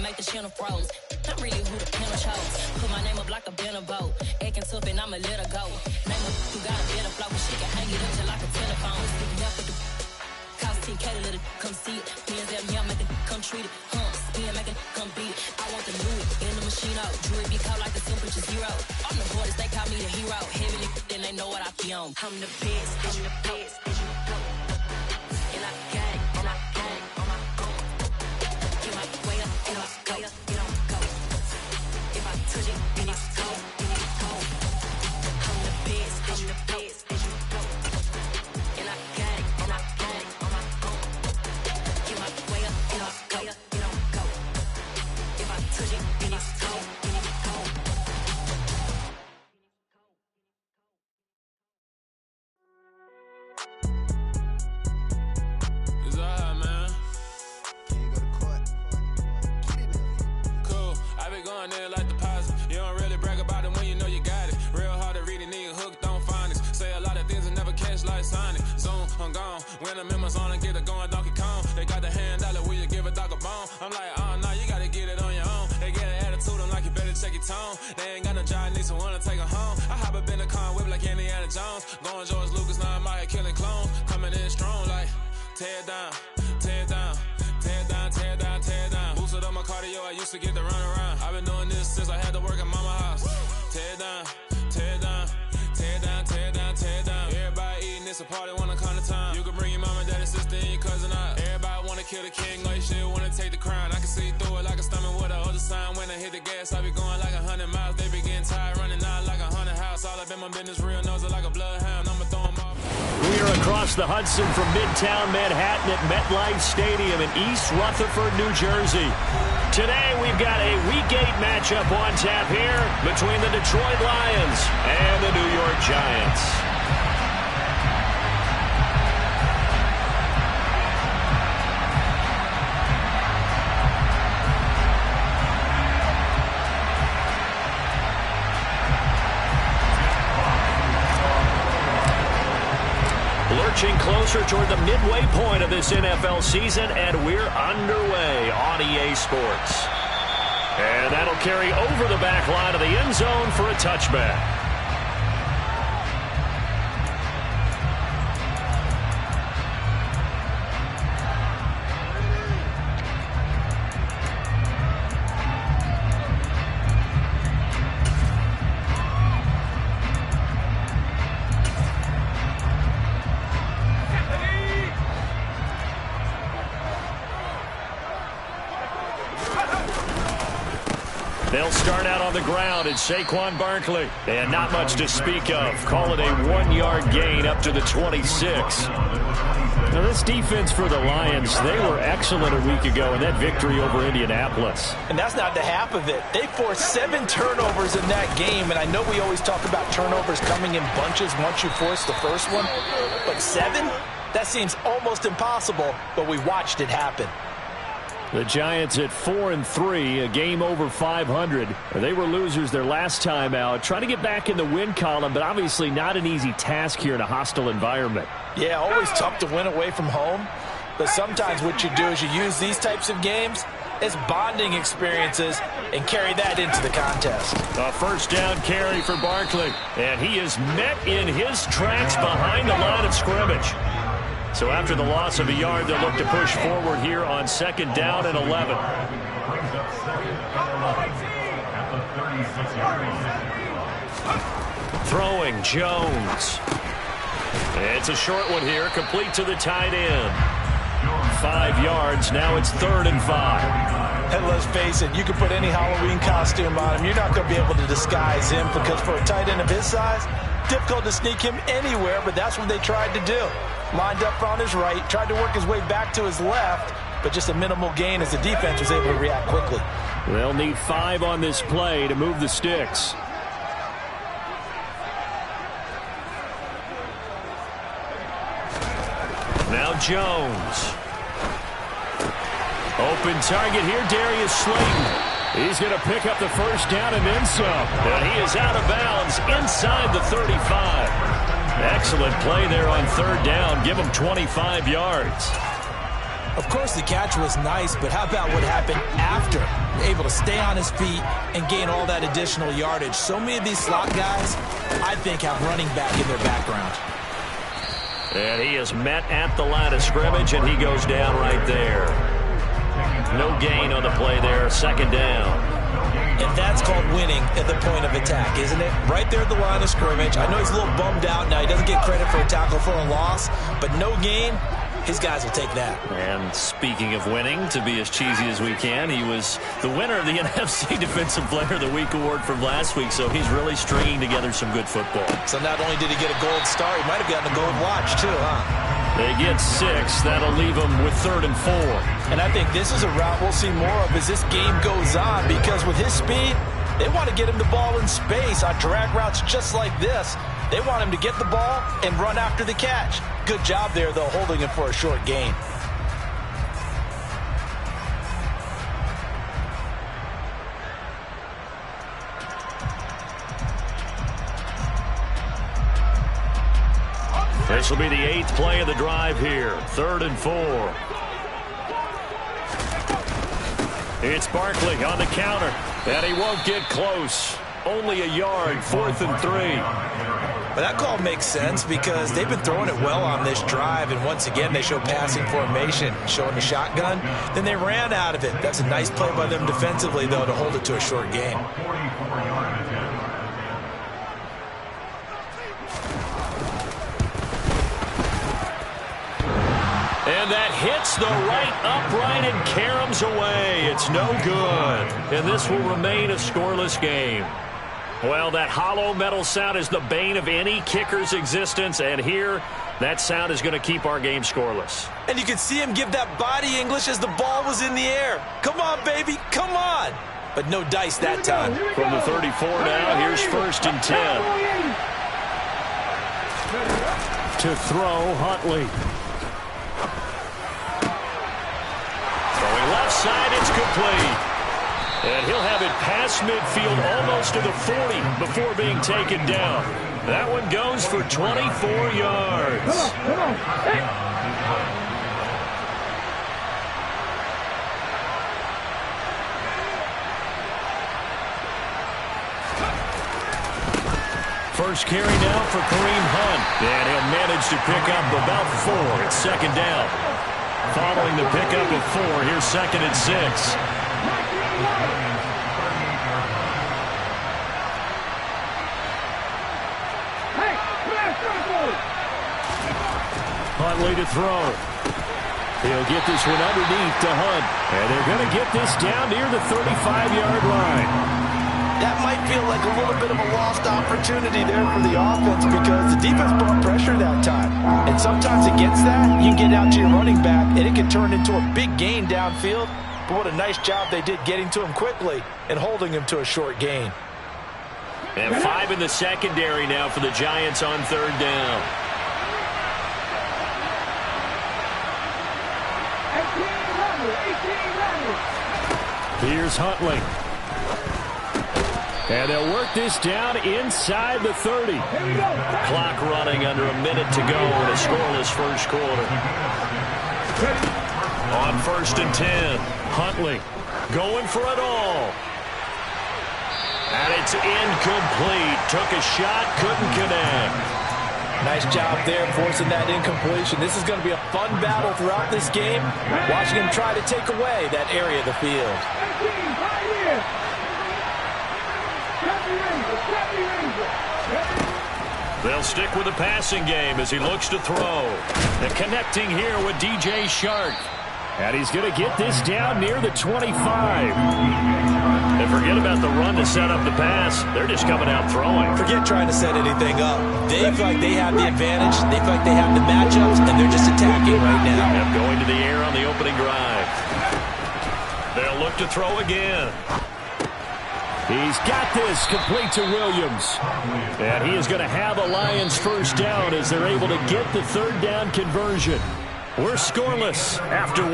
make the channel froze. I'm really who the panel chose. Put my name up like a banner boat. Acting tough and I'ma let her go. Name her who got a better flow. She can hang it up just like a telephone. Sticking up with the cost 10K to let it come see it. Hands out me, I make it come treat it. Spin, make it come beat it. I want the new in the machine out. Jewelry be cold like the temperature zero. I'm the boys, they call me the hero. Heavy then they know what I be on. I'm the best, I'm the best. And I got it, and I got it on my own. Get my way up, get up, go up, get on, go. If I touch it, then it's cold, then it's cold. I'm the best, I'm the best. And I got it, and I got it on my own. Get my way up, get up, go up, get on, go. If I touch it, then it's cold, then it's cold. Going there like deposit. You don't really brag about it when you know you got it. Real hard to read a nigga hooked on phonics. Say a lot of things and never catch like Sonic. Zoom, I'm gone. When the members on and get it going Donkey Kong. They got the hand dollar, will you give a dog a bone? I'm like, oh no, you gotta get it on your own. They get an attitude, I'm like, you better check your tone. They ain't got no job, need someone to take her home. I hop up in the car and whip like Indiana Jones. Going George Lucas, now I'm out here killing clones. Coming in strong like, tear down, tear down. Tear down, tear down, tear down. Boosted up my cardio, I used to get to run around. I've been doing this since I had to work at mama house. Tear down, tear down, tear down, tear down, tear down. Everybody eating, it's a party, wanna come to time. You can bring your mama, daddy, sister, and your cousin out. Everybody wanna kill the king, like shit, wanna take the crown. I can see through it like a stomach with a other sign. When I hit the gas, I be going like 100 miles. They be getting tired, running out like 100 house. All up in my business, real nose like a bloodhound. I'ma throw them off. We are across the Hudson from Midtown Manhattan at MetLife Stadium in East Rutherford, New Jersey. Today we've got a Week 8 matchup on tap here between the Detroit Lions and the New York Giants. Lurching closer toward the midway point of this NFL season, and we're underway on EA Sports. And that'll carry over the back line of the end zone for a touchback. They'll start out on the ground at Saquon Barkley. And not much to speak of. Call it a 1-yard gain up to the 26. Now this defense for the Lions, they were excellent a week ago in that victory over Indianapolis. And that's not the half of it. They forced 7 turnovers in that game. And I know we always talk about turnovers coming in bunches once you force the first one. But 7? That seems almost impossible. But we watched it happen. The Giants at 4-3, a game over 500. They were losers their last time out. Trying to get back in the win column, but obviously not an easy task here in a hostile environment. Yeah, always tough to win away from home. But sometimes what you do is you use these types of games as bonding experiences and carry that into the contest. A first down carry for Barkley. And he is met in his tracks behind the line of scrimmage. So after the loss of a yard, they'll look to push forward here on 2nd down and 11. Throwing Jones. It's a short one here, complete to the tight end. 5 yards, now it's 3rd and 5. And let's face it, you can put any Halloween costume on him. You're not going to be able to disguise him because for a tight end of his size, difficult to sneak him anywhere, but that's what they tried to do. Lined up on his right, tried to work his way back to his left, but just a minimal gain as the defense was able to react quickly. They'll need 5 on this play to move the sticks. Now Jones. Open target here, Darius Slayton. He's going to pick up the first down and then some. And he is out of bounds inside the 35. Excellent play there on 3rd down. Give him 25 yards. Of course, the catch was nice, but how about what happened after? Able to stay on his feet and gain all that additional yardage. So many of these slot guys, I think, have running back in their background. And he is met at the line of scrimmage, and he goes down right there. No gain on the play there, second down. And that's called winning at the point of attack, isn't it? Right there at the line of scrimmage. I know he's a little bummed out now. He doesn't get credit for a tackle for a loss, but no gain. His guys will take that. And speaking of winning, to be as cheesy as we can, he was the winner of the NFC Defensive Player of the Week award from last week, so he's really stringing together some good football. So not only did he get a gold star, he might have gotten a gold watch too, huh? They get 6. That'll leave them with 3rd and 4. And I think this is a route we'll see more of as this game goes on, because with his speed, they want to get him the ball in space on drag routes just like this. They want him to get the ball and run after the catch. Good job there, though, holding him for a short gain. This will be the 8th play of the drive here. 3rd and 4. It's Barkley on the counter, and he won't get close. Only a yard, 4th and 3. But that call makes sense because they've been throwing it well on this drive, and once again they show passing formation, showing the shotgun. Then they ran out of it. That's a nice play by them defensively, though, to hold it to a short gain. And that hits the right upright and caroms away. It's no good. And this will remain a scoreless game. Well, that hollow metal sound is the bane of any kicker's existence, and here, that sound is going to keep our game scoreless. And you can see him give that body English as the ball was in the air. Come on, baby, come on. But no dice that time. From the 34 now, here's 1st and 10. To throw, Huntley. Throwing left side, it's complete. And he'll have it past midfield almost to the 40 before being taken down. That one goes for 24 yards. First carry now for Kareem Hunt. And he'll manage to pick up about 4. It's 2nd down. Following the pickup of 4, here's 2nd and 6. Huntley to throw. He'll get this one underneath to Hunt. And they're going to get this down near the 35-yard line. That might feel like a little bit of a lost opportunity there for the offense because the defense brought pressure that time. And sometimes against that, you can get out to your running back, and it can turn into a big gain downfield. But what a nice job they did getting to him quickly and holding him to a short gain. And 5 in the secondary now for the Giants on 3rd down. Here's Huntley. And they'll work this down inside the 30. Clock running under a minute to go in a scoreless first quarter. On 1st and 10, Huntley going for it all. And it's incomplete. Took a shot, couldn't connect. Nice job there forcing that incompletion. This is going to be a fun battle throughout this game. Watching him try to take away that area of the field. They'll stick with the passing game as he looks to throw. And connecting here with DJ Shark. And he's going to get this down near the 25. And forget about the run to set up the pass. They're just coming out throwing. Forget trying to set anything up. They feel like they have the advantage. They feel like they have the matchups, and they're just attacking right now. Yep, going to the air on the opening drive. They'll look to throw again. He's got this complete to Williams. And he is going to have a Lions first down as they're able to get the 3rd down conversion. We're scoreless after 1.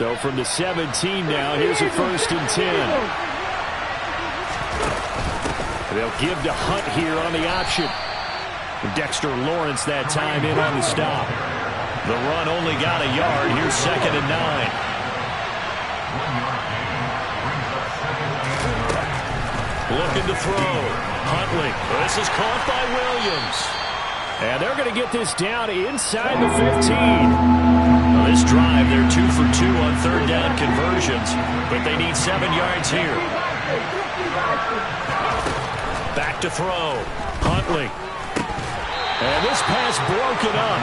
So from the 17 now, here's a 1st and 10. They'll give to Hunt here on the option. Dexter Lawrence that time in on the stop. The run only got a yard. Here's 2nd and 9. Looking to throw. Huntley. This is caught by Williams. And they're going to get this down inside the 15. Now this drive, they're 2 for 2 on 3rd down conversions, but they need 7 yards here. Back to throw. Huntley. And this pass broken up.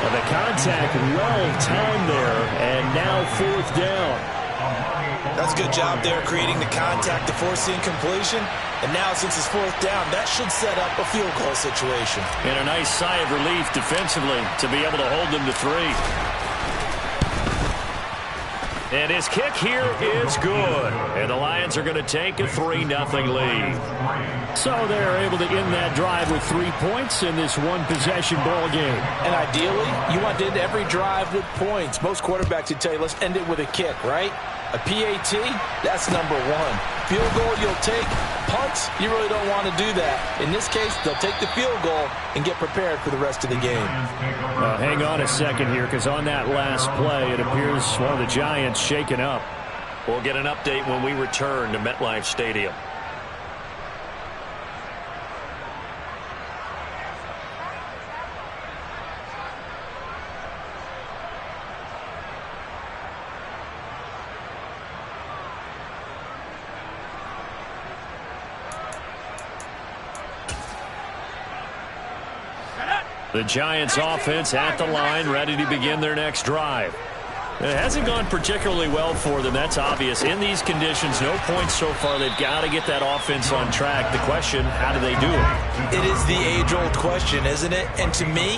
And the contact well timed there, and now 4th down. That's a good job there creating the contact to force the incompletion. And now since it's 4th down, that should set up a field goal situation. And a nice sigh of relief defensively to be able to hold them to 3. And his kick here is good. And the Lions are going to take a 3-0 lead. So they're able to end that drive with 3 points in this one-possession ball game. And ideally, you want to end every drive with points. Most quarterbacks would tell you, let's end it with a kick, right? A PAT, that's number 1. Field goal you'll take. Punts, you really don't want to do that. In this case, they'll take the field goal and get prepared for the rest of the game. Hang on a second here, because on that last play, it appears one of the Giants shaken up. We'll get an update when we return to MetLife Stadium. The Giants offense at the line, ready to begin their next drive. It hasn't gone particularly well for them, that's obvious. In these conditions, no points so far. They've got to get that offense on track. The question, how do they do it? It is the age-old question, isn't it? And to me,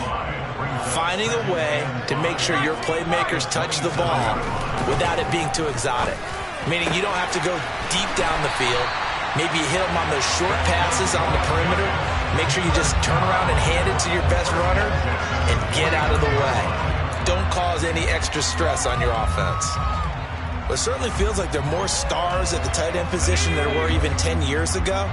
finding a way to make sure your playmakers touch the ball without it being too exotic. Meaning you don't have to go deep down the field. Maybe you hit them on those short passes on the perimeter. Make sure you just turn around and hand it to your best runner and get out of the way. Don't cause any extra stress on your offense. Well, it certainly feels like there are more stars at the tight end position than there were even 10 years ago.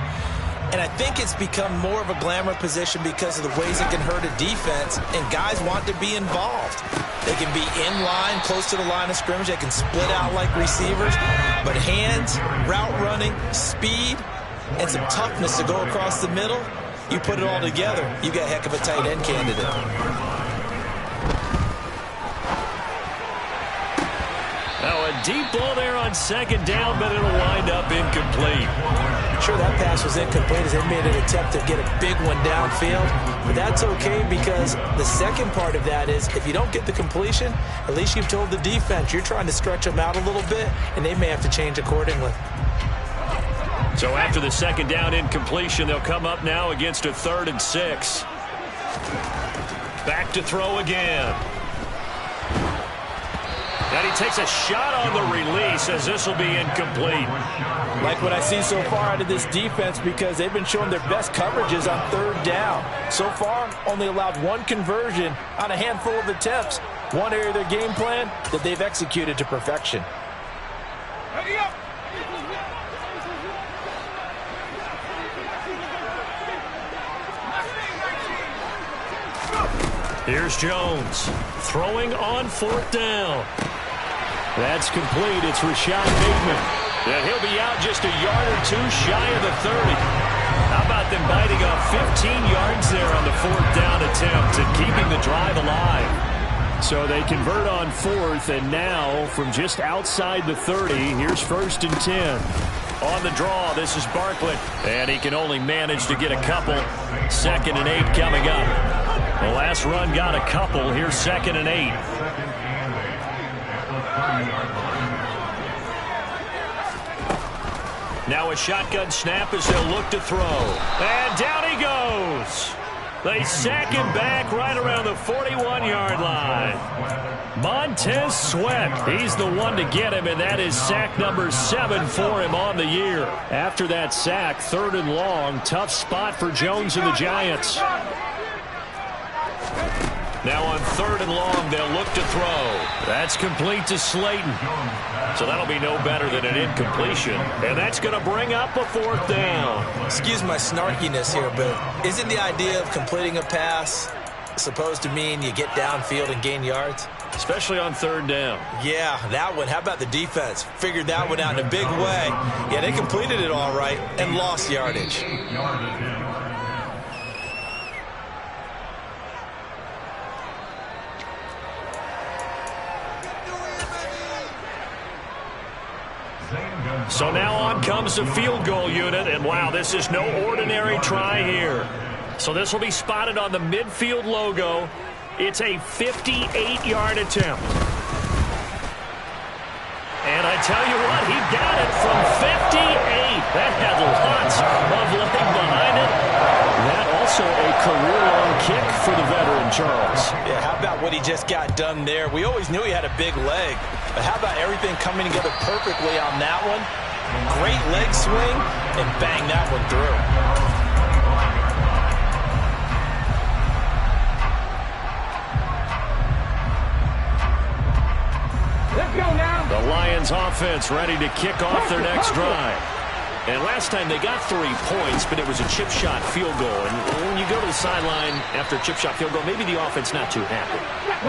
And I think it's become more of a glamour position because of the ways it can hurt a defense, and guys want to be involved. They can be in line, close to the line of scrimmage. They can split out like receivers. But hands, route running, speed, and some toughness to go across the middle, you put it all together, you got a heck of a tight end candidate. Now a deep ball there on 2nd down, but it'll wind up incomplete. Sure, that pass was incomplete as they made an attempt to get a big one downfield. But that's okay because the second part of that is if you don't get the completion, at least you've told the defense you're trying to stretch them out a little bit, and they may have to change accordingly. So after the 2nd down incompletion, they'll come up now against a 3rd and 6. Back to throw again. And he takes a shot on the release as this will be incomplete. Like what I see so far out of this defense because they've been showing their best coverages on 3rd down. So far, only allowed 1 conversion on a handful of attempts. One area of their game plan that they've executed to perfection. Ready up. Here's Jones throwing on 4th down. That's complete. It's Rashad Bateman. And he'll be out just a yard or 2 shy of the 30. How about them biting off 15 yards there on the 4th down attempt and keeping the drive alive? So they convert on 4th, and now from just outside the 30, here's 1st and 10. On the draw, this is Barkley. And he can only manage to get a couple. 2nd and 8 coming up. The last run got a couple. Here's 2nd and 8. Now a shotgun snap as they'll look to throw. And down he goes. They sack him back right around the 41-yard line. Montez Sweat, he's the one to get him, and that is sack number 7 for him on the year. After that sack, 3rd and long, tough spot for Jones and the Giants. Now on 3rd and long, they'll look to throw. That's complete to Slayton. So that'll be no better than an incompletion. And that's going to bring up a 4th down. Excuse my snarkiness here, but isn't the idea of completing a pass supposed to mean you get downfield and gain yards? Especially on 3rd down. Yeah, that one. How about the defense? Figured that one out in a big way. Yeah, they completed it all right and lost yardage. So now on comes the field goal unit, and wow, this is no ordinary try here. So this will be spotted on the midfield logo. It's a 58-yard attempt. And I tell you what, he got it from 58. That had lots of leg behind it. That also a career-long kick for the veteran, Charles. Yeah, how about what he just got done there? We always knew he had a big leg, but how about everything coming together perfectly on that one? Great leg swing, and bang that one through. The Lions offense ready to kick off their next drive. And last time they got 3 points, but it was a chip shot field goal. And when you go to the sideline after a chip shot field goal, maybe the offense not too happy.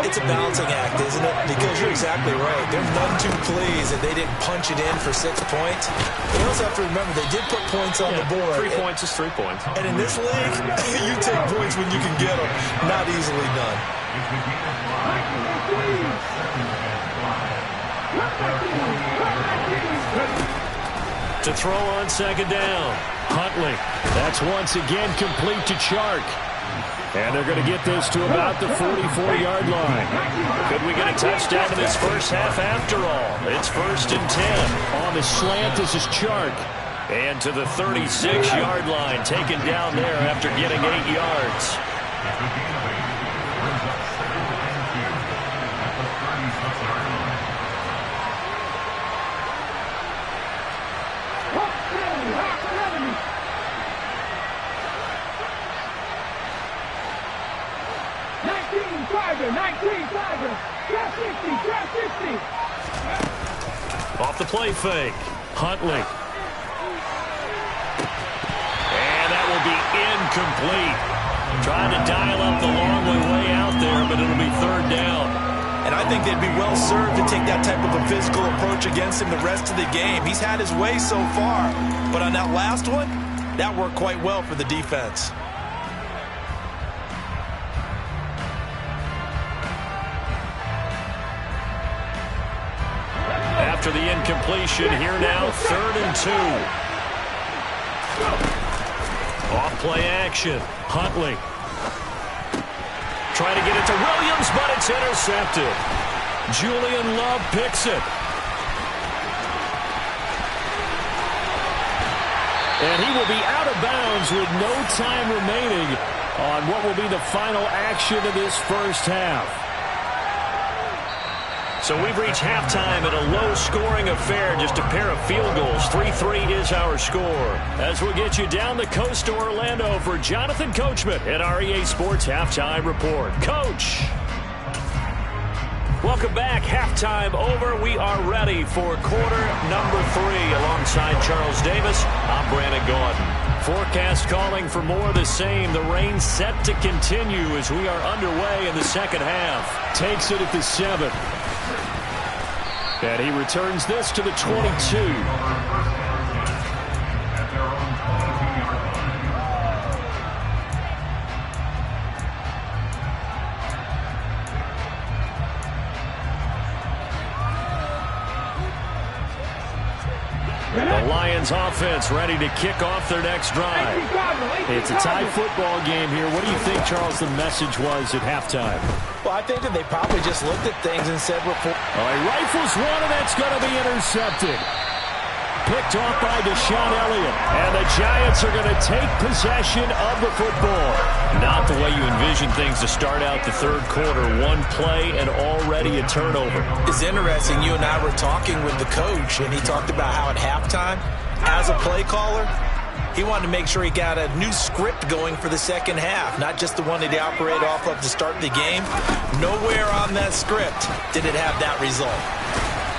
It's a balancing act, isn't it? Because you're exactly right. They're none too pleased that they didn't punch it in for 6 points. But you also have to remember they did put points on the board. 3 points is 3 points. And in this league, you take points when you can get them. Not easily done. To throw on 2nd down. Huntley. That's once again complete to Chark. And they're going to get this to about the 44-yard line. Could we get a touchdown in this first half after all? It's 1st and 10. On the slant, this is Chark. And to the 36-yard line, taken down there after getting 8 yards. Off the play fake. Huntley. And that will be incomplete. Trying to dial up the long way out there, but it'll be 3rd down. And I think they'd be well served to take that type of a physical approach against him the rest of the game. He's had his way so far, but on that last one, that worked quite well for the defense. After the incompletion, here now, 3rd and 2. Off play action. Huntley. Trying to get it to Williams, but it's intercepted. Julian Love picks it. And he will be out of bounds with no time remaining on what will be the final action of this first half. So we've reached halftime at a low-scoring affair, just a pair of field goals. 3-3 is our score. As we'll get you down the coast to Orlando for Jonathan Coachman at our EA Sports Halftime Report. Coach! Welcome back. Halftime over. We are ready for quarter number 3. Alongside Charles Davis, I'm Brandon Gaudin. Forecast calling for more of the same. The rain set to continue as we are underway in the second half. Takes it at the 7. And he returns this to the 22. The Lions offense ready to kick off their next drive. It's a tie football game here. What do you think, Charles, the message was at halftime? Well, I think that they probably just looked at things and said, he rifles one, and that's going to be intercepted. Picked off by Deshaun Elliott. And the Giants are going to take possession of the football. Not the way you envision things to start out the third quarter. One play and already a turnover. It's interesting. You and I were talking with the coach, and he talked about how at halftime, as a play caller, He wanted to make sure he got a new script going for the second half, not just the one that he operated off of to start the game. Nowhere on that script did it have that result.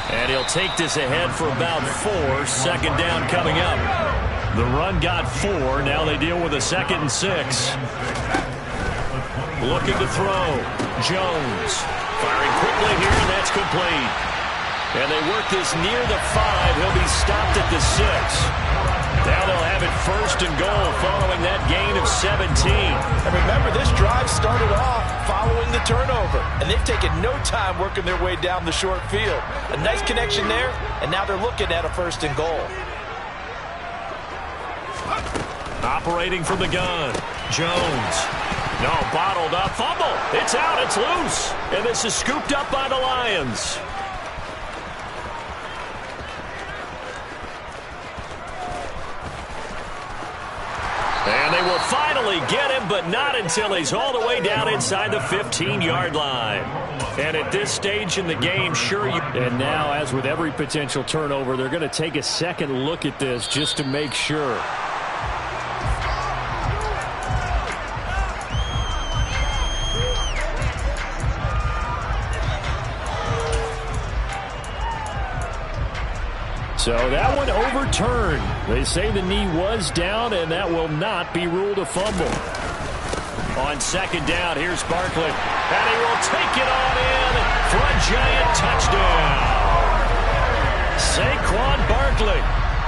And he'll take this ahead for about 4. Second down coming up. The run got 4. Now they deal with a 2nd and 6. Looking to throw. Jones firing quickly here, and that's complete. And they work this near the 5. He'll be stopped at the 6. Now they'll have it 1st and goal following that gain of 17. And remember, this drive started off following the turnover, and they've taken no time working their way down the short field. A nice connection there, and now they're looking at a 1st and goal. Operating from the gun. Jones. No, bottled up. Fumble. It's out. It's loose. And this is scooped up by the Lions. And they will finally get him, but not until he's all the way down inside the 15-yard line. And at this stage in the game, sure you... And now, as with every potential turnover, they're going to take a second look at this just to make sure. So that one overturned. They say the knee was down, and that will not be ruled a fumble. On 2nd down, here's Barkley. And he will take it on in for a Giant touchdown. Saquon Barkley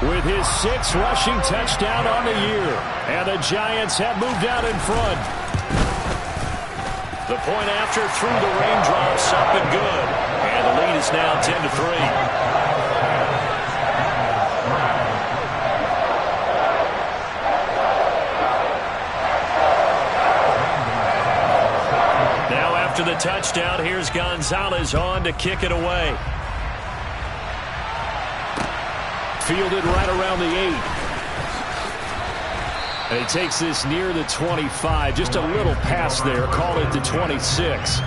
with his 6th rushing touchdown on the year. And the Giants have moved out in front. The point after through the raindrops up and good. And the lead is now 10-3. To the touchdown, here's Gonzalez on to kick it away. Fielded right around the 8. And he takes this near the 25. Just a little pass there. Call it the 26.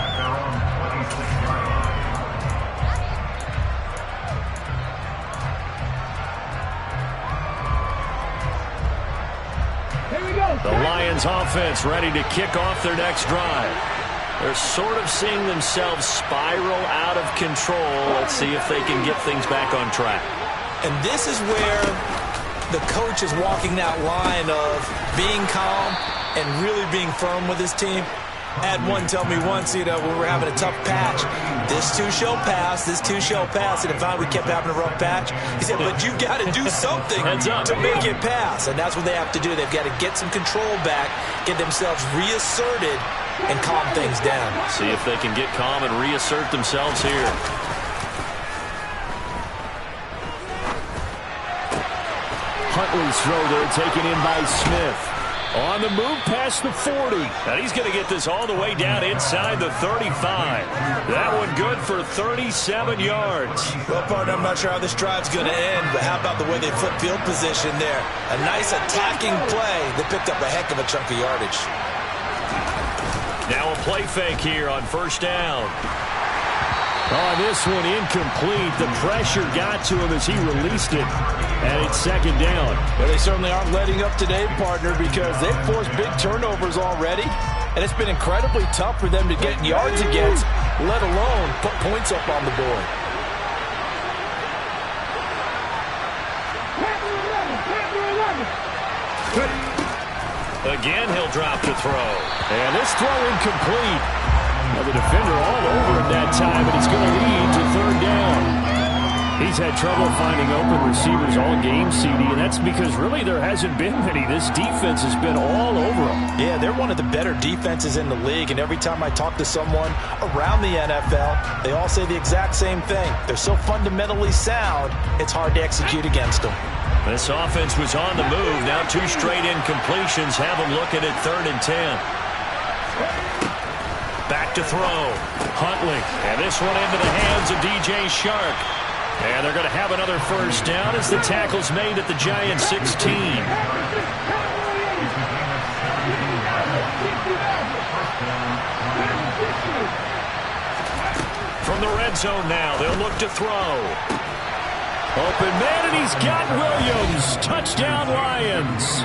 The Lions offense ready to kick off their next drive. They're sort of seeing themselves spiral out of control. Let's see if they can get things back on track. And this is where the coach is walking that line of being calm and really being firm with his team. Had one tell me once, when we were having a tough patch, this too shall pass, this too shall pass. And if we kept having a rough patch, he said, but you got to do something to make it pass. And that's what they have to do. They've got to get some control back, get themselves reasserted, and calm things down. See if they can get calm and reassert themselves here. Huntley's throw there taken in by Smith. On the move past the 40. And he's going to get this all the way down inside the 35. That one good for 37 yards. Well, partner, I'm not sure how this drive's going to end, but how about the way they flip field position there? A nice attacking play that picked up a heck of a chunk of yardage. Now a play fake here on 1st down. Oh, this one incomplete. The pressure got to him as he released it. And it's 2nd down. Well, they certainly aren't letting up today, partner, because they've forced big turnovers already. And it's been incredibly tough for them to get yards against, let alone put points up on the board. Again, he'll drop to throw. And this throw incomplete. Now the defender all over him that time, and it's going to lead to 3rd down. He's had trouble finding open receivers all game, CD, and that's because really there hasn't been many. This defense has been all over them. Yeah, they're one of the better defenses in the league, and every time I talk to someone around the NFL, they all say the exact same thing. They're so fundamentally sound, it's hard to execute against them. This offense was on the move. Now 2 straight incompletions have them looking at 3rd and 10. Back to throw. Huntley. And this one into the hands of DJ Shark. And they're going to have another 1st down as the tackle's made at the Giants 16. From the red zone now, they'll look to throw. Open man, and he's got Williams. Touchdown, Lions.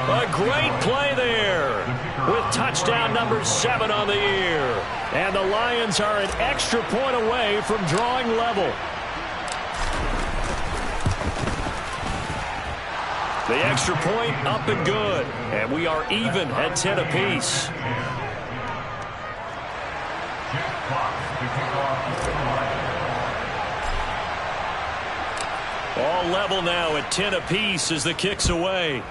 A great play there with touchdown number 7 on the year. And the Lions are an extra point away from drawing level. The extra point up and good. And we are even at 10 apiece. All level now at 10 apiece as the kick's away.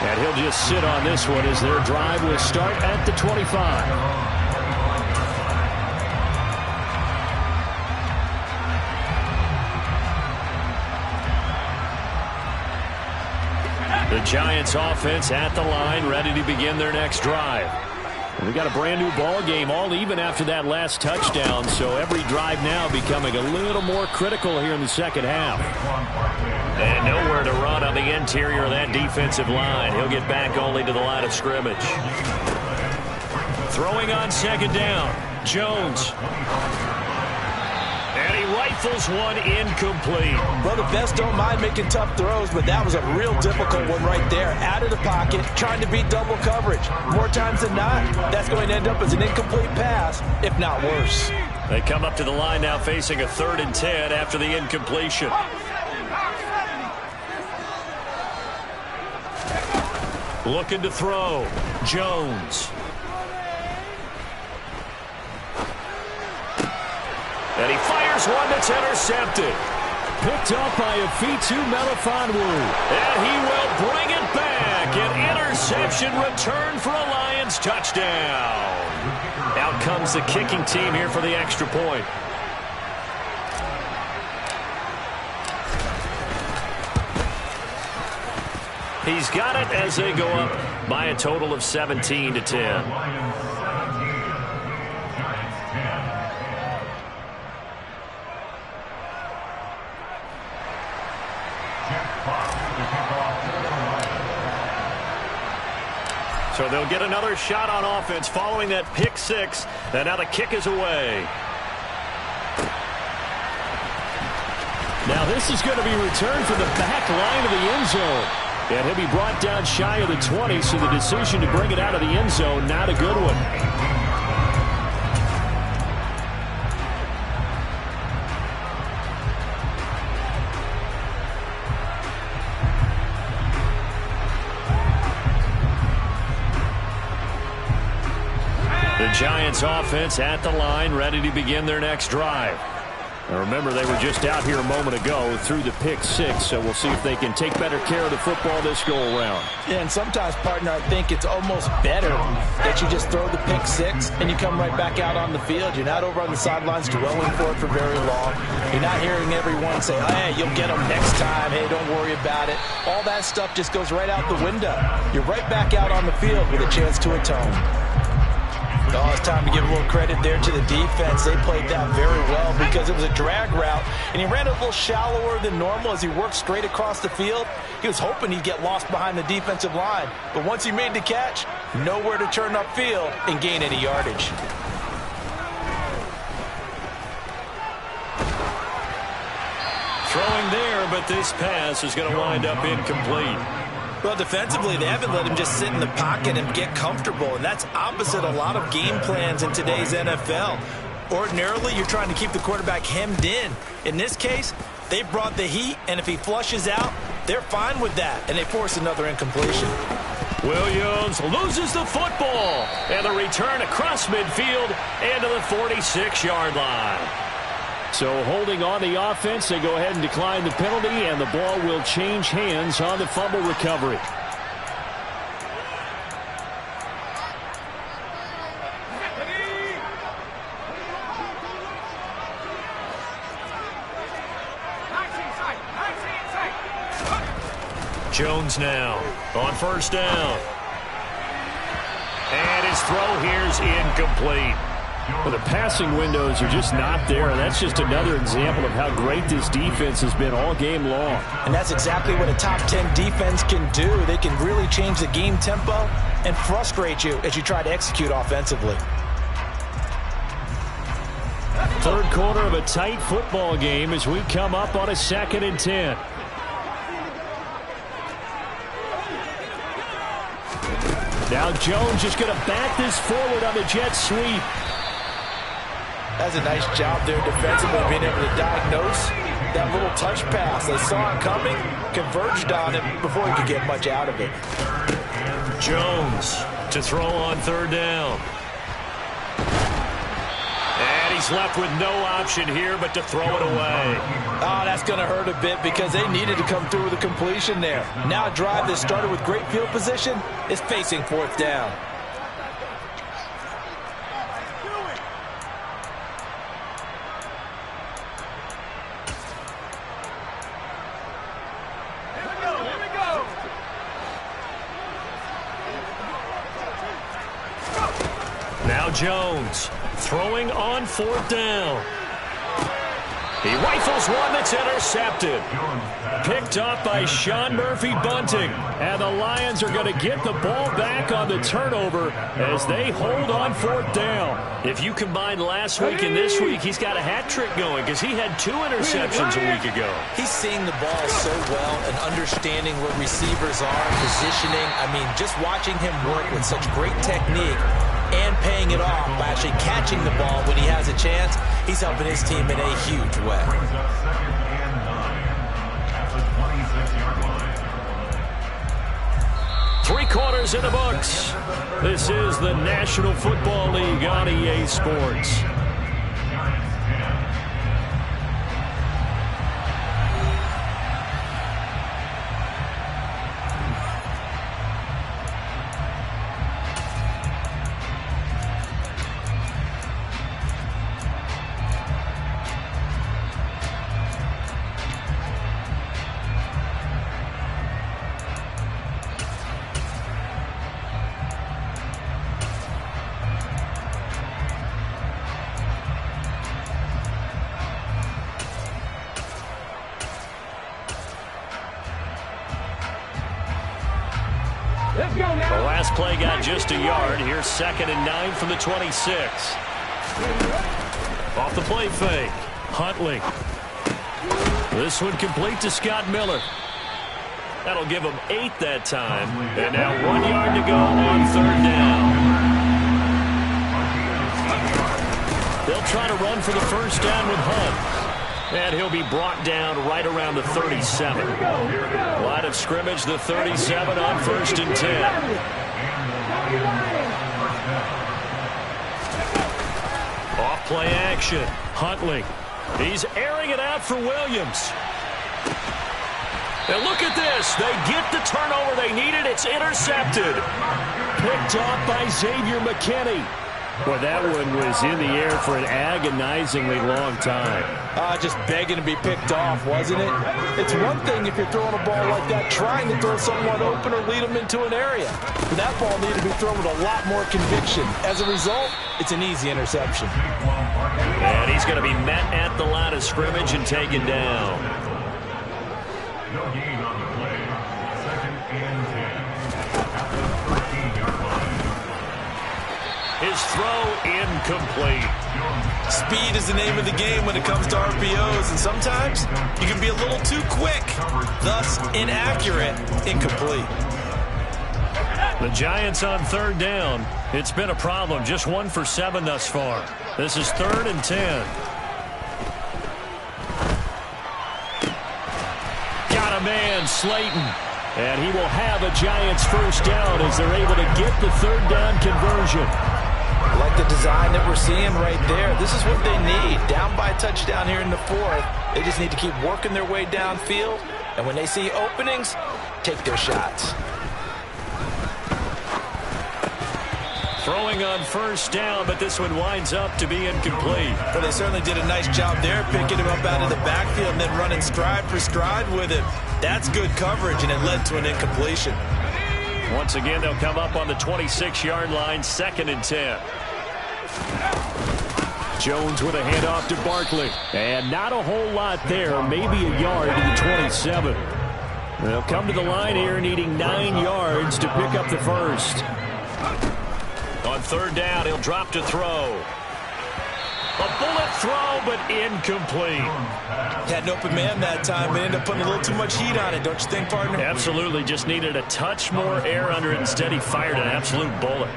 And he'll just sit on this one as their drive will start at the 25. The Giants offense at the line, ready to begin their next drive. And we got a brand new ball game, all even after that last touchdown, so every drive now becoming a little more critical here in the second half. And nowhere to run on the interior of that defensive line. He'll get back only to the line of scrimmage. Throwing on second down, Jones. And he rifles one incomplete. Well, the best don't mind making tough throws, but that was a real difficult one right there. Out of the pocket, trying to beat double coverage. More times than not, that's going to end up as an incomplete pass, if not worse. They come up to the line now facing a 3rd and 10 after the incompletion. Looking to throw, Jones. And he fires one that's intercepted. Picked up by Afitu Melifonwu. And he will bring it back. An interception return for a Lions touchdown. Out comes the kicking team here for the extra point. He's got it as they go up by a total of 17 to 10. So they'll get another shot on offense following that pick 6. And now the kick is away. Now this is going to be returned from the back line of the end zone. And he'll be brought down shy of the 20, so the decision to bring it out of the end zone, not a good one. The Giants offense at the line, ready to begin their next drive. Now remember, they were just out here a moment ago through the pick 6, so we'll see if they can take better care of the football this go-around. Yeah, and sometimes, partner, I think it's almost better that you just throw the pick 6 and you come right back out on the field. You're not over on the sidelines dwelling for it for very long. You're not hearing everyone say, hey, you'll get them next time. Hey, don't worry about it. All that stuff just goes right out the window. You're right back out on the field with a chance to atone. Oh, it's time to give a little credit there to the defense. They played that very well because it was a drag route, and he ran a little shallower than normal as he worked straight across the field. He was hoping he'd get lost behind the defensive line, but once he made the catch, nowhere to turn upfield and gain any yardage. Throwing there, but this pass is going to wind up incomplete. Well, defensively, they haven't let him just sit in the pocket and get comfortable, and that's opposite a lot of game plans in today's NFL. Ordinarily, you're trying to keep the quarterback hemmed in. In this case, they brought the heat, and if he flushes out, they're fine with that, and they force another incompletion. Williams loses the football, and the return across midfield and to the 46-yard line. So holding on the offense, they go ahead and decline the penalty, and the ball will change hands on the fumble recovery. Jones now on first down. And his throw here is incomplete. Well, the passing windows are just not there, and that's just another example of how great this defense has been all game long. And that's exactly what a top 10 defense can do. They can really change the game tempo and frustrate you as you try to execute offensively. Third quarter of a tight football game as we come up on a 2nd and 10. Now Jones just going to back this forward on the jet sweep. That's a nice job there defensively, being able to diagnose that little touch pass. They saw it coming, converged on it before he could get much out of it. Jones to throw on 3rd down. And he's left with no option here but to throw it away. Oh, that's going to hurt a bit because they needed to come through with a completion there. Now a drive that started with great field position is facing 4th down. Now Jones throwing on 4th down. He rifles one that's intercepted. Picked up by Sean Murphy-Bunting. And the Lions are going to get the ball back on the turnover as they hold on 4th down. If you combine last week and this week, he's got a hat trick going because he had 2 interceptions a week ago. He's seeing the ball so well and understanding where receivers are, positioning. I mean, just watching him work with such great technique and paying it off by actually catching the ball when he has a chance, he's helping his team in a huge way. Three quarters in the books. This is the National Football League on EA Sports. The last play got just a yard. Here's 2nd and 9 from the 26. Off the play fake. Huntley. This one complete to Scott Miller. That'll give him 8 that time. And now 1 yard to go on 3rd down. They'll try to run for the 1st down with Hunt. And he'll be brought down right around the 37. Line of scrimmage, the 37 on 1st and 10. Off play action. Huntley. He's airing it out for Williams. And look at this. They get the turnover they needed. It's intercepted. Picked off by Xavier McKinney. Boy, that one was in the air for an agonizingly long time. Just begging to be picked off, wasn't it? It's one thing if you're throwing a ball like that, trying to throw someone open or lead them into an area. But that ball needed to be thrown with a lot more conviction. As a result, it's an easy interception. And he's going to be met at the line of scrimmage and taken down. No gain on the play. 2nd and 10. His throw incomplete. Speed is the name of the game when it comes to RPOs, and sometimes you can be a little too quick, thus inaccurate, incomplete. The Giants on 3rd down. It's been a problem. Just 1 for 7 thus far. This is 3rd and 10. Got a man, Slayton. And he will have a Giants 1st down as they're able to get the 3rd down conversion. I like the design that we're seeing right there. This is what they need. Down by a touchdown here in the 4th. They just need to keep working their way downfield. And when they see openings, take their shots. Throwing on 1st down, but this one winds up to be incomplete. But they certainly did a nice job there, picking him up out of the backfield and then running stride for stride with him. That's good coverage, and it led to an incompletion. Once again, they'll come up on the 26-yard line, 2nd and 10. Jones with a handoff to Barkley. And not a whole lot there, maybe a yard to the 27. They'll come to the line here needing 9 yards to pick up the 1st. On third down, he'll drop to throw. A bullet throw, but incomplete. Had an open man that time, but ended up putting a little too much heat on it, don't you think, partner? Absolutely. Just needed a touch more air under it. Instead, he fired an absolute bullet.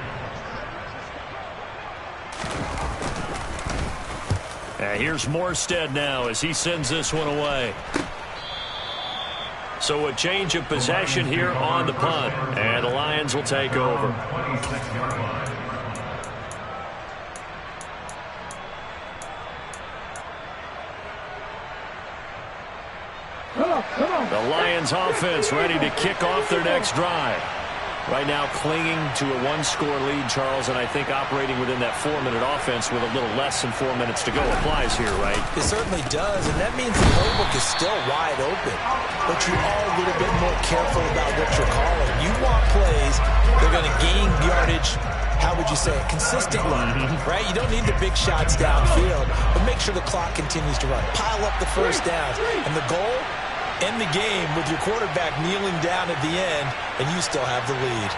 Here's Morstead now as he sends this one away. So a change of possession here on the punt, and the Lions will take over. The Lions offense ready to kick off their next drive. Right now clinging to a one-score lead, Charles, and I think operating within that 4-minute offense with a little less than 4 minutes to go applies here, right? It certainly does, and that means the playbook is still wide open. But you are a little bit more careful about what you're calling. You want plays that are going to gain yardage, how would you say it, consistently, right? You don't need the big shots downfield, but make sure the clock continues to run. Pile up the first downs, and the goal, end the game with your quarterback kneeling down at the end, and you still have the lead.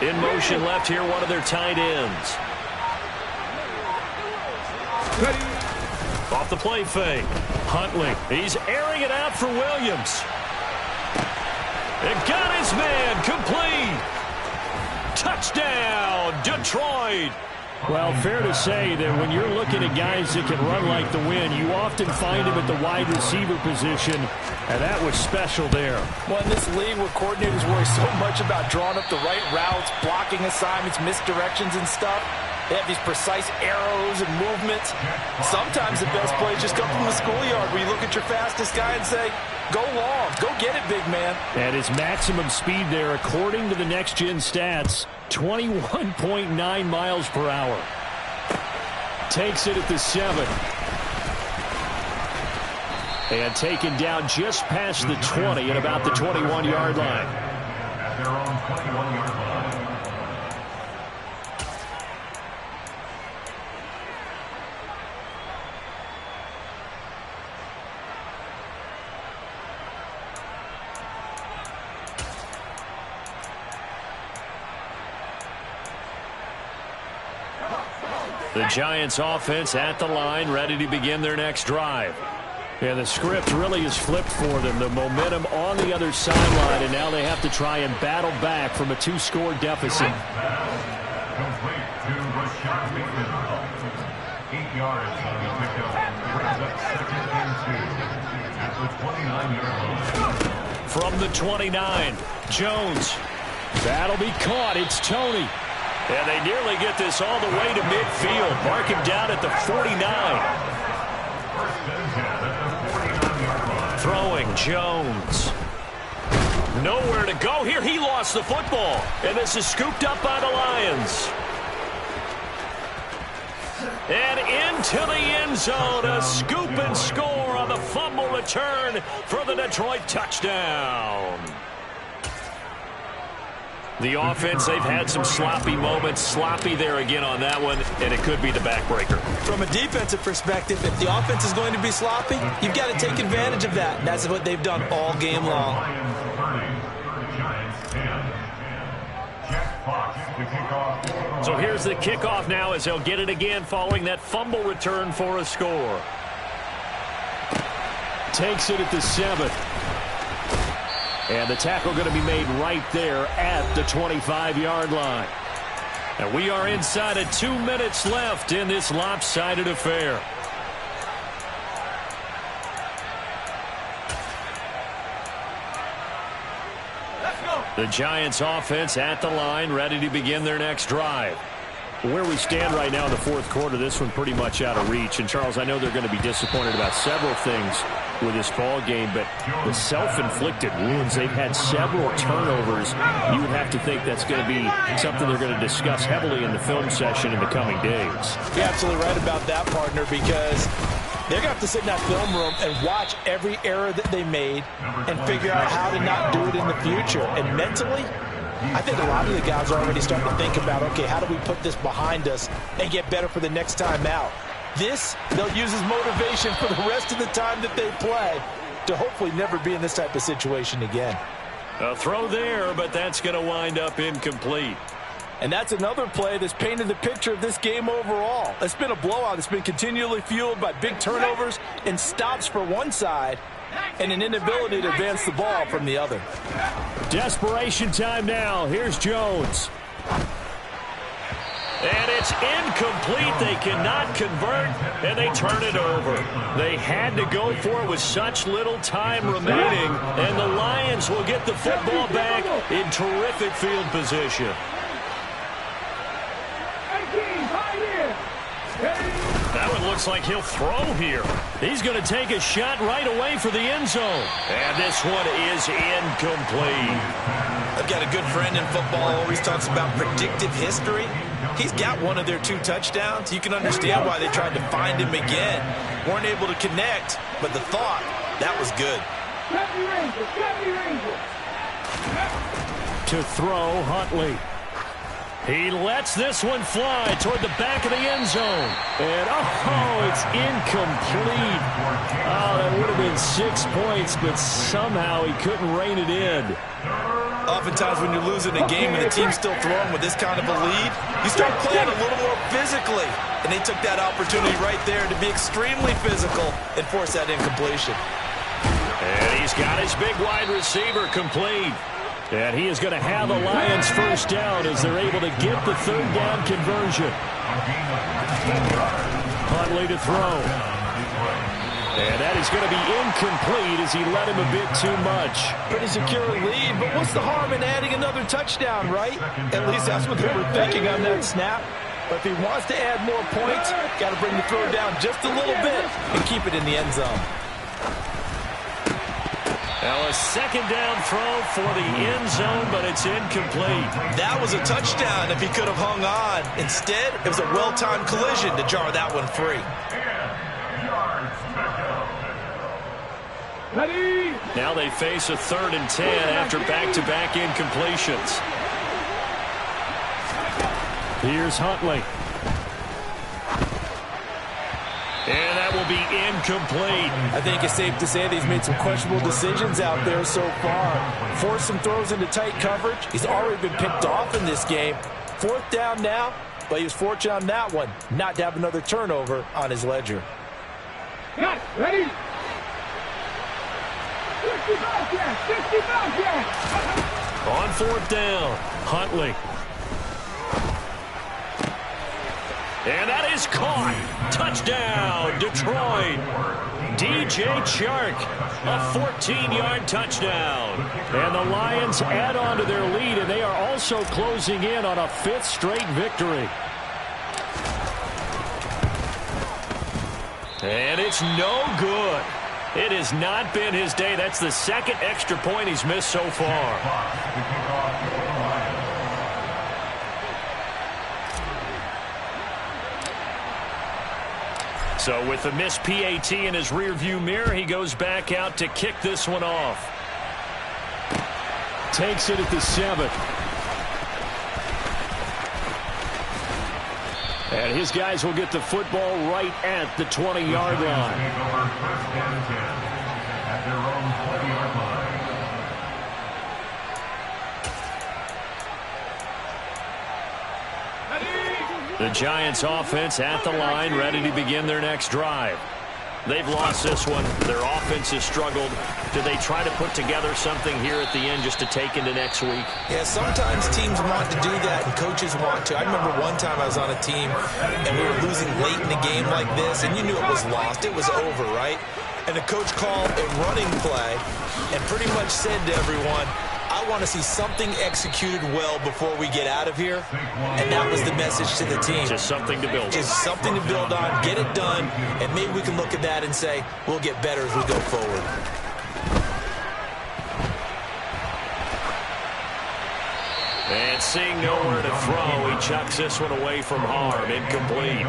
In motion left here, one of their tight ends. Off the play fake. Huntley, he's airing it out for Williams. It got his man, complete. Touchdown, Detroit. Well, fair to say that when you're looking at guys that can run like the wind, you often find him at the wide receiver position, and that was special there. Well, in this league where coordinators worry so much about drawing up the right routes, blocking assignments, misdirections and stuff, they have these precise arrows and movements. Sometimes the best plays just come from the schoolyard where you look at your fastest guy and say, go long, go get it, big man. And his maximum speed there, according to the next-gen stats, 21.9 miles per hour. Takes it at the 7. And taken down just past the 20 at about the 21-yard line. At their own 21-yard line. The Giants offense at the line, ready to begin their next drive. And the script really is flipped for them. The momentum on the other sideline, and now they have to try and battle back from a 2-score deficit. Complete to Rashad Bateman. 8 yards on the pickup. Brings up 2nd and 2 at the 29-yard line. From the 29, Jones. That'll be caught. It's Tony. And they nearly get this all the way to midfield. Mark him down at the 49. Throwing Jones. Nowhere to go here. He lost the football. And this is scooped up by the Lions. And into the end zone. A scoop and score on the fumble return for the Detroit touchdown. The offense, they've had some sloppy moments. Sloppy there again on that one, and it could be the backbreaker. From a defensive perspective, if the offense is going to be sloppy, you've got to take advantage of that. And that's what they've done all game long. So here's the kickoff now as they'll get it again following that fumble return for a score. Takes it at the 7. And the tackle going to be made right there at the 25-yard line. And we are inside of 2 minutes left in this lopsided affair. The Giants offense at the line, ready to begin their next drive. Where we stand right now in the fourth quarter, this one pretty much out of reach. And, Charles, I know they're going to be disappointed about several things with this ball game, but the self-inflicted wounds, they've had several turnovers. You would have to think that's going to be something they're going to discuss heavily in the film session in the coming days. You're absolutely right about that, partner, because they're going to have to sit in that film room and watch every error that they made and figure out how to not do it in the future. And mentally, I think a lot of the guys are already starting to think about, okay, how do we put this behind us and get better for the next time out? This, they'll use as motivation for the rest of the time that they play to hopefully never be in this type of situation again. A throw there, but that's going to wind up incomplete. And that's another play that's painted the picture of this game overall. It's been a blowout. It's been continually fueled by big turnovers and stops for one side and an inability to advance the ball from the other. Desperation time now. Here's Jones. And it's incomplete. They cannot convert, and they turn it over. They had to go for it with such little time remaining, and the Lions will get the football back in terrific field position. That one looks like he'll throw here. He's going to take a shot right away for the end zone. And this one is incomplete. I've got a good friend in football who always talks about predictive history. He's got one of their 2 touchdowns. You can understand why they tried to find him again. Weren't able to connect, but the thought, that was good. To throw, Huntley. He lets this one fly toward the back of the end zone. And, it's incomplete. Oh, that would have been 6 points, but somehow he couldn't rein it in. Oftentimes when you're losing a game and the team's still throwing with this kind of a lead, you start playing a little more physically. And they took that opportunity right there to be extremely physical and force that incompletion. And he's got his big wide receiver complete. And he is going to have a Lions first down as they're able to get the 3rd down conversion. Huntley to throw. And that is going to be incomplete as he let him a bit too much. Pretty secure lead, but what's the harm in adding another touchdown, right? At least that's what they were thinking on that snap. But if he wants to add more points, got to bring the throw down just a little bit and keep it in the end zone. Now a 2nd down throw for the end zone, but it's incomplete. That was a touchdown if he could have hung on. Instead, it was a well-timed collision to jar that one free. Now they face a 3rd and 10 after back-to-back incompletions. Here's Huntley. And that will be incomplete. I think it's safe to say that he's made some questionable decisions out there so far. Forced some throws into tight coverage. He's already been picked off in this game. 4th down now, but he was fortunate on that one not to have another turnover on his ledger. Ready? 65 On 4th down, Huntley. And that is caught. Touchdown, Detroit. DJ Chark, a 14-yard touchdown. And the Lions add on to their lead, and they are also closing in on a 5th straight victory. And it's no good. It has not been his day. That's the 2nd extra point he's missed so far. So with the missed PAT in his rearview mirror, he goes back out to kick this one off. Takes it at the 7th. And his guys will get the football right at the 20-yard line. At their own 20-yard line. The Giants offense at the line, ready to begin their next drive. They've lost this one. Their offense has struggled. Do they try to put together something here at the end just to take into next week? Yeah, sometimes teams want to do that and coaches want to. I remember one time I was on a team and we were losing late in a game like this, and you knew it was lost. It was over, right? And the coach called a running play and pretty much said to everyone, I want to see something executed well before we get out of here. And that was the message to the team. Just something to build on. Just something to build on, get it done, and maybe we can look at that and say, we'll get better as we go forward. And seeing nowhere to throw, he chucks this one away from harm. Incomplete.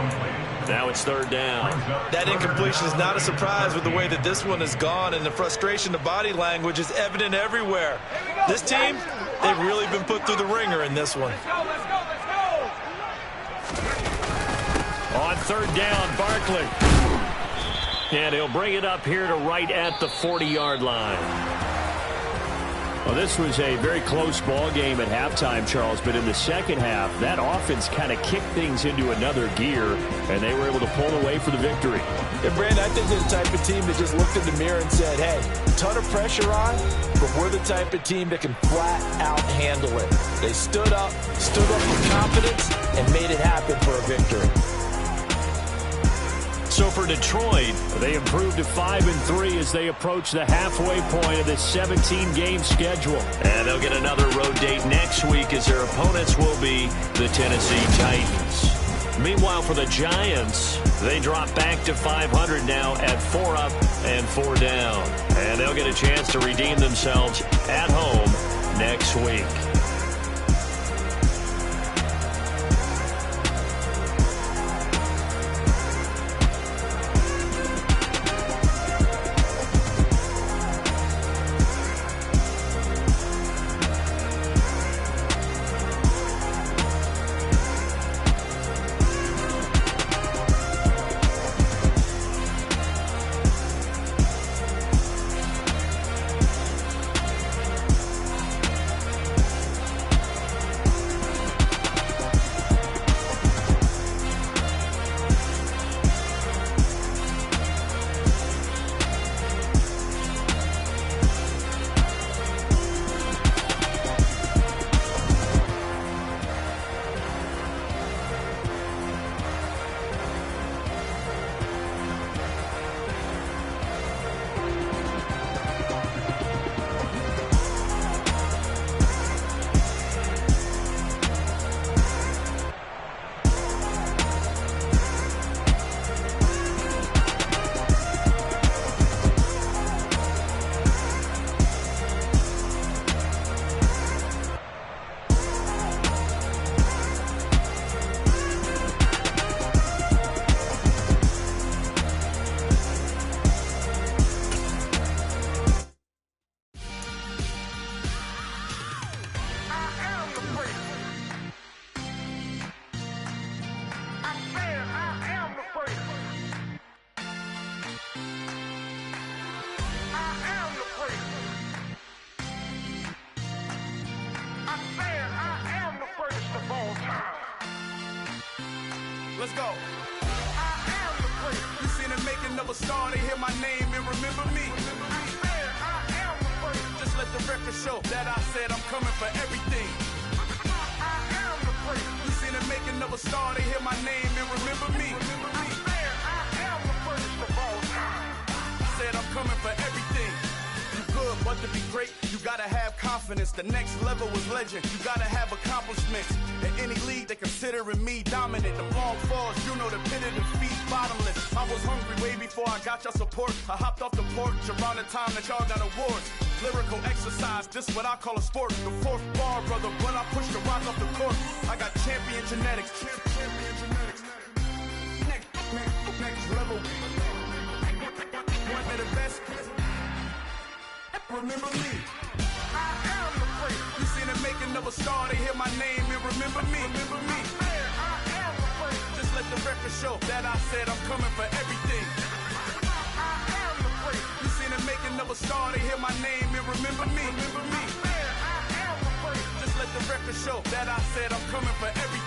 Now it's 3rd down. That incompletion is not a surprise with the way that this one has gone, and the frustration, the body language is evident everywhere. This team, they've really been put through the ringer in this one. On 3rd down, Barkley. And he'll bring it up here to right at the 40-yard line. Well, this was a very close ball game at halftime, Charles, but in the second half, that offense kind of kicked things into another gear, and they were able to pull away for the victory. Yeah, Brandon, I think they're the type of team that just looked in the mirror and said, hey, ton of pressure on, but we're the type of team that can flat out handle it. They stood up with confidence, and made it happen for a victory. So for Detroit, they improved to 5-3 as they approach the halfway point of this 17-game schedule. And they'll get another road date next week as their opponents will be the Tennessee Titans. Meanwhile, for the Giants, they drop back to 500 now at 4 up and 4 down. And they'll get a chance to redeem themselves at home next week. Let's go. I am the great. You seen the making of a star, they hear my name and remember me. I am the great. Just let the record show that I said I'm coming for everything. I am the great. You seen the making of a star, they hear my name and remember me. I am the greatest of all time. Said I'm coming for everything. You good, but to be great, you gotta have confidence. The next level was legend. You gotta have accomplishments. In any league, they considering me dominant. The long falls, you know the pit of defeat, bottomless. I was hungry way before I got your support. I hopped off the porch around the time that y'all got awards. Lyrical exercise, this what I call a sport. The fourth bar, brother, when I push the rock off the court. I got champion genetics. Champion genetics. Next level. One of the best. Remember me. I am the great. You seen the making of a star, they hear my name and remember me. Remember me. I am the great. Just let the record show that I said I'm coming for everything. I am the great. You seen the making of a star, they hear my name and remember me. Remember me. I am the great. Just let the record show that I said I'm coming for everything.